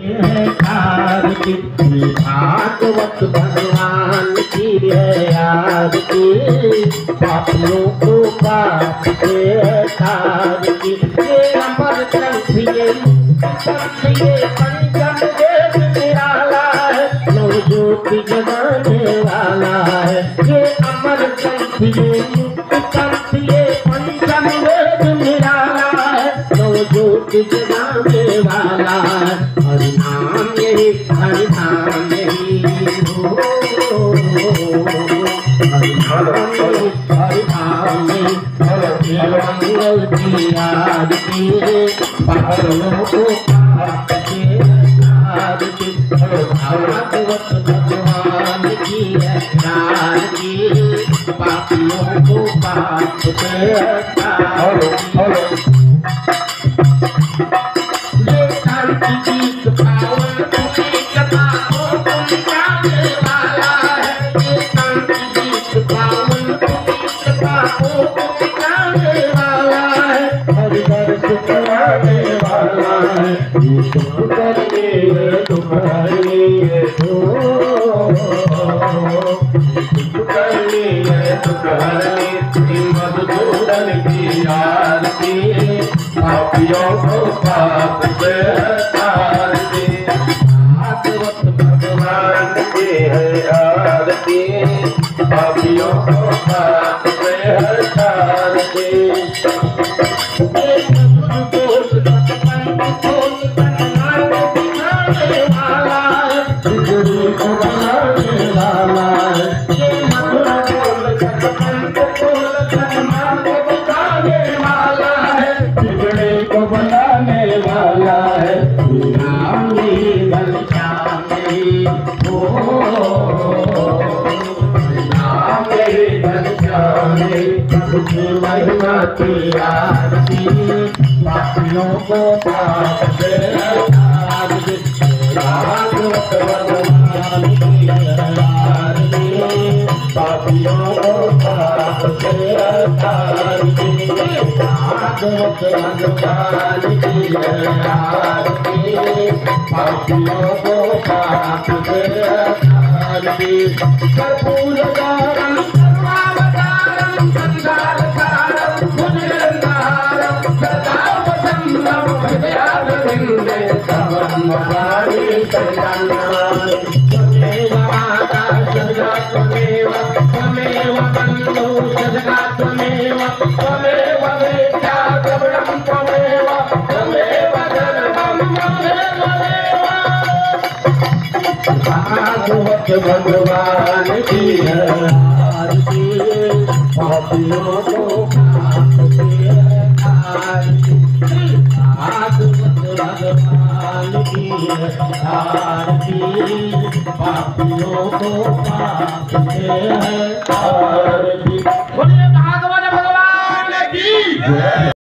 है आरती, भागवत भगवान की है आरती, पापियों को पाप से तारती। ये अमर ग्रंथ ये पंचम वेद निराला है, नव ज्योति जगाने वाला है। ये अमर ग्रंथ ये पंचम वेद निराला है, नव ज्योति जगाने वाला है। हरिनाम यही हरिनाम यही हो, हरिनाम मंगल की आरती, पापियों को पाप से तारती। भागवत भगवान की है आरती, पापियों को पाप से तारती। ये शांति गीत पावन तुम्हें कथा को तुम गाने वाला है। ये शांति गीत पावन तुम्हें कथा को तुम गाने वाला है। हरि दर्श कराने वाला है, ये तुम करने तुम्हारे हो, तुम करने तुम्हारे मधुसूदन की आरती, पापियों को पाप से तारती। भागवत भगवान की है आरती, पापियों को पाप से तारती। महिमा की आरती, पापियों को पाप से तारती। भागवत भगवान की आरती, पापियों को पाप से तारती। भागवत भगवान की आरती, पापियों को पाप से तारती। कर्पूर गौरम सर्वावतारम संसारसारम भुजगन्धारम सदा वसंतम हृदयारविन्दे तवं वदामि शरणागतम्। त्वमेव माता सदा त्वमेव, त्वमेव बन्धुः सदा त्वमेव, त्वमेव वेद्या प्रबलं त्वमेव, त्वमेव सर्वं त्वमेव देव। भागवत भगवान की आरती, पापियों को पाप से तारती। भागवत भगवान की आरती, पापियों को पाप से तारती। बोलिए भागवत भगवान की।